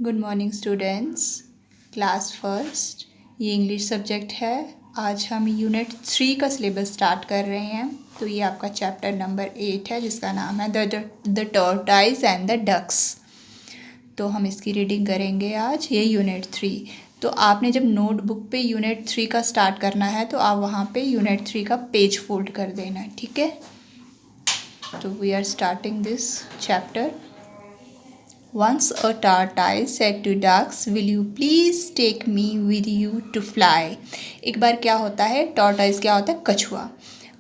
Good morning students. Class first, ये English subject है। आज हम यूनिट 3 का सिलेबस स्टार्ट कर रहे हैं। तो ये आपका चैप्टर नंबर 8 है जिसका नाम है the tortoise and the ducks. तो हम इसकी रीडिंग करेंगे आज। ये यूनिट 3। तो आपने जब नोटबुक पे यूनिट 3 का स्टार्ट करना है तो आप वहाँ पे यूनिट 3 का पेज फोल्ड कर देना, ठीक है। तो we are starting this chapter. Once a tortoise said to ducks, "Will you please take me with you to fly?" एक बार क्या होता है, टॉर्टाइज क्या होता है, कछुआ।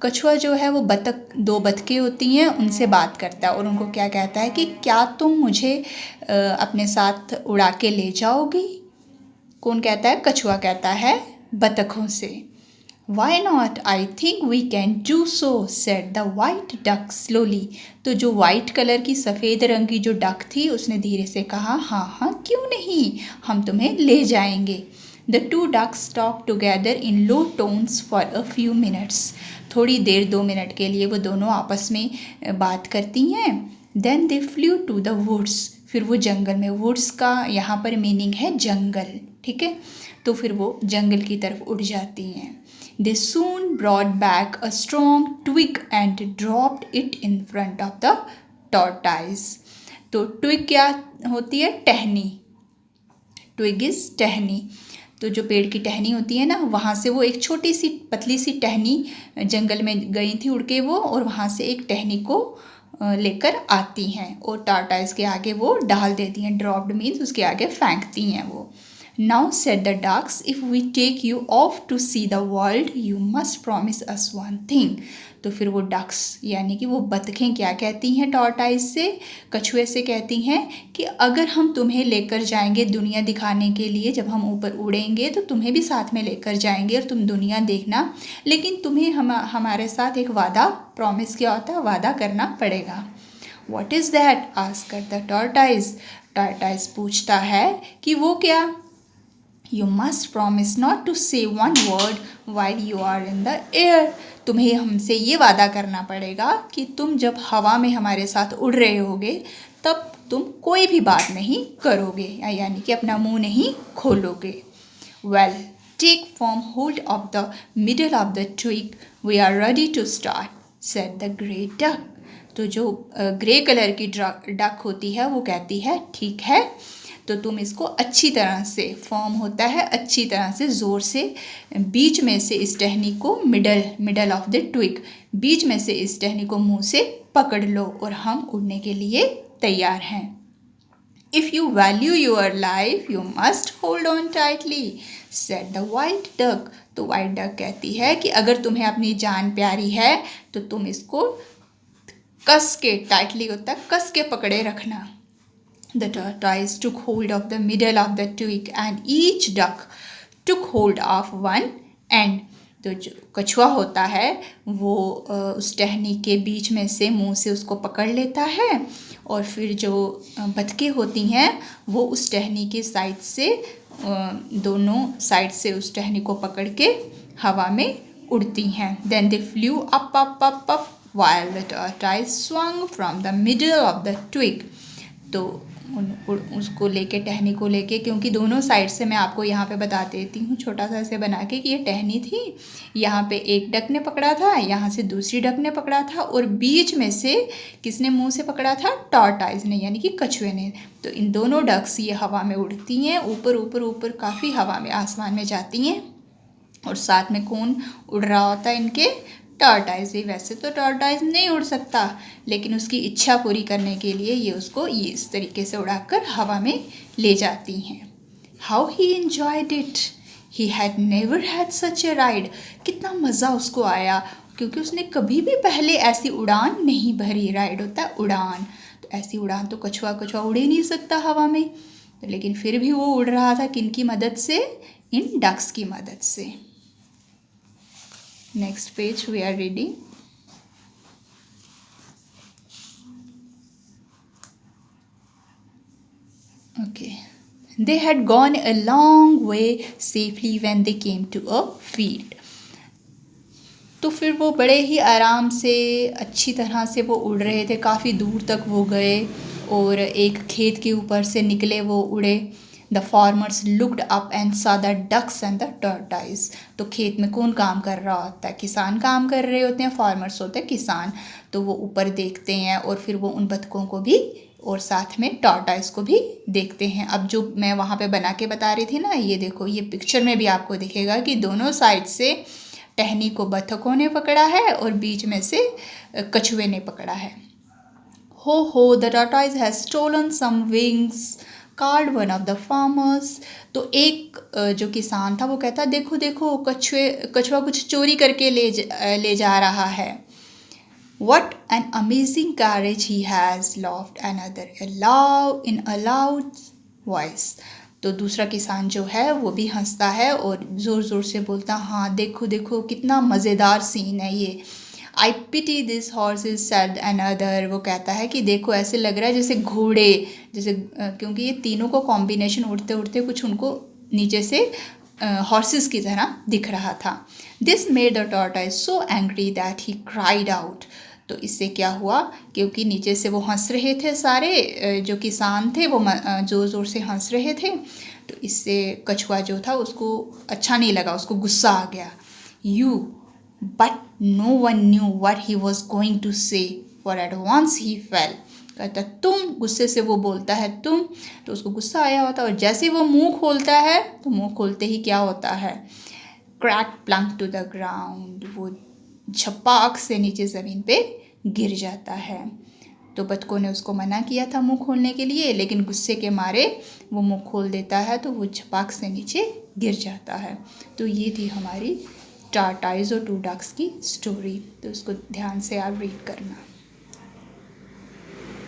कछुआ जो है वो बतख, दो बतखें होती हैं, उनसे बात करता है और उनको क्या कहता है कि क्या तुम मुझे अपने साथ उड़ा के ले जाओगी। कौन कहता है, कछुआ कहता है बतखों से। Why not? I think we can do so, said the white duck slowly. तो जो वाइट कलर की सफ़ेद रंग की जो डक थी उसने धीरे से कहा, हाँ हाँ क्यों नहीं, हम तुम्हें ले जाएंगे। The two ducks talked together in low tones for a few minutes. थोड़ी देर, 2 मिनट के लिए वो दोनों आपस में बात करती हैं। Then they flew to the woods. फिर वो जंगल में, वुड्स का यहाँ पर मीनिंग है जंगल, ठीक है। तो फिर वो जंगल की तरफ उड़ जाती हैं। They soon brought back a strong twig and dropped it in front of the tortoise. तो twig क्या होती है, टहनी। twig is टहनी। तो जो पेड़ की टहनी होती है ना, वहाँ से वो एक छोटी सी पतली सी टहनी जंगल में गई थी उड़ के वो, और वहाँ से एक टहनी को लेकर आती हैं और टार्टाइज के आगे वो डाल देती हैं। ड्रॉप्ड मीन्स उसके आगे फेंकती हैं वो। Now said the ducks, if we take you off to see the world, you must promise us one thing. तो फिर वो डक्स यानी कि वो बतखें क्या कहती हैं टॉर्टाइज से, कछुए से कहती हैं कि अगर हम तुम्हें लेकर जाएंगे दुनिया दिखाने के लिए, जब हम ऊपर उड़ेंगे तो तुम्हें भी साथ में लेकर जाएंगे और तुम दुनिया देखना, लेकिन तुम्हें हमारे साथ एक वादा, प्रॉमिस क्या होता है, वादा करना पड़ेगा। What is that? asked the tortoise. Tortoise पूछता है कि वो क्या। You must promise not to say one word while you are in the air. तुम्हें हमसे ये वादा करना पड़ेगा कि तुम जब हवा में हमारे साथ उड़ रहे होगे तब तुम कोई भी बात नहीं करोगे, यानी कि अपना मुंह नहीं खोलोगे। Well, take firm hold of the middle of the twig. We are ready to start, said the grey duck. तो जो ग्रे कलर की डक होती है वो कहती है, ठीक है, तो तुम इसको अच्छी तरह से, फॉर्म होता है अच्छी तरह से, ज़ोर से बीच में से इस टहनी को, मिडल ऑफ द ट्विग, बीच में से इस टहनी को मुंह से पकड़ लो और हम उड़ने के लिए तैयार हैं। If you value your life, you must hold on tightly, said the white duck. तो white duck कहती है कि अगर तुम्हें अपनी जान प्यारी है तो तुम इसको कस के, टाइटली होता है कस के पकड़े रखना। The tortoise took hold of the middle of the twig and each duck took hold of one end. तो जो कछुआ होता है वो उस टहनी के बीच में से मुंह से उसको पकड़ लेता है और फिर जो बतखें होती हैं वो उस टहनी के साइड से, दोनों साइड से उस टहनी को पकड़ के हवा में उड़ती हैं। Then they flew up while the tortoise swung from the middle of the twig. तो उसको लेके, टहनी को लेके, क्योंकि दोनों साइड से मैं आपको यहाँ पे बता देती हूँ छोटा सा ऐसे बना के कि ये टहनी थी, यहाँ पे एक डक ने पकड़ा था, यहाँ से दूसरी डक ने पकड़ा था और बीच में से किसने मुंह से पकड़ा था, टॉर्टाइज ने, यानी कि कछुए ने। तो इन दोनों डक्स ये हवा में उड़ती हैं, ऊपर ऊपर ऊपर काफ़ी हवा में, आसमान में जाती हैं, और साथ में कौन उड़ रहा होता है इनके, टॉर्टाइज भी। वैसे तो टॉर्टाइज नहीं उड़ सकता, लेकिन उसकी इच्छा पूरी करने के लिए ये उसको ये इस तरीके से उड़ाकर हवा में ले जाती हैं। How he enjoyed it, he had never had such A ride. कितना मज़ा उसको आया, क्योंकि उसने कभी भी पहले ऐसी उड़ान नहीं भरी. राइड होता है उड़ान, तो ऐसी उड़ान तो कछुआ उड़ ही नहीं सकता हवा में, लेकिन फिर भी वो उड़ रहा था किनकी मदद से, इन डक्स की मदद से. Next page we are reading. Okay. They had gone a long way safely when they came to a field. तो फिर वो बड़े ही आराम से, अच्छी तरह से वो उड़ रहे थे, काफ़ी दूर तक वो गए और एक खेत के ऊपर से निकले, वो उड़े। The farmers looked up and saw the ducks and the tortoise. तो खेत में कौन काम कर रहा होता है? किसान काम कर रहे होते हैं, फार्मर्स होते हैं किसान। तो वो ऊपर देखते हैं और फिर वो उन बतखों को भी और साथ में टॉर्टाइज को भी देखते हैं। अब जो मैं वहाँ पे बना के बता रही थी ना, ये देखो, ये पिक्चर में भी आपको दिखेगा कि दोनों साइड से टहनी को बतखों ने पकड़ा है और बीच में से कछुए ने पकड़ा है। हो the tortoise has stolen some wings card one of the farmers. तो एक जो किसान था वो कहता, देखो देखो, कछुआ कुछ चोरी करके ले जा रहा है। What an amazing courage he has, laughed another in a loud voice. तो दूसरा किसान जो है वो भी हंसता है और ज़ोर ज़ोर से बोलता, हाँ देखो देखो कितना मज़ेदार सीन है ये। I pity this horses, said another. वो कहता है कि देखो ऐसे लग रहा है जैसे घोड़े, जैसे क्योंकि ये तीनों को कॉम्बिनेशन उड़ते उड़ते कुछ उनको नीचे से हॉर्सेस की तरह दिख रहा था। This made the tortoise so angry that he cried out. तो इससे क्या हुआ, क्योंकि नीचे से वो हंस रहे थे सारे जो किसान थे, वो ज़ोर ज़ोर से हंस रहे थे। तो इससे कछुआ जो था उसको अच्छा नहीं लगा, उसको गुस्सा आ गया। You, but no one knew what he was going to say, for at once he fell. कहता तुम, गुस्से से वो बोलता है तुम, तो उसको गुस्सा आया होता है और जैसे वो मुंह खोलता है तो मुंह खोलते ही क्या होता है, crack plunk to the ground, वो झपाक से नीचे ज़मीन पे गिर जाता है। तो बतखों ने उसको मना किया था मुंह खोलने के लिए, लेकिन गुस्से के मारे वो मुंह खोल देता है तो वो झपाक से नीचे गिर जाता है। तो ये थी हमारी टार्टाइज और टू डक्स की स्टोरी। तो उसको ध्यान से आप रीड करना।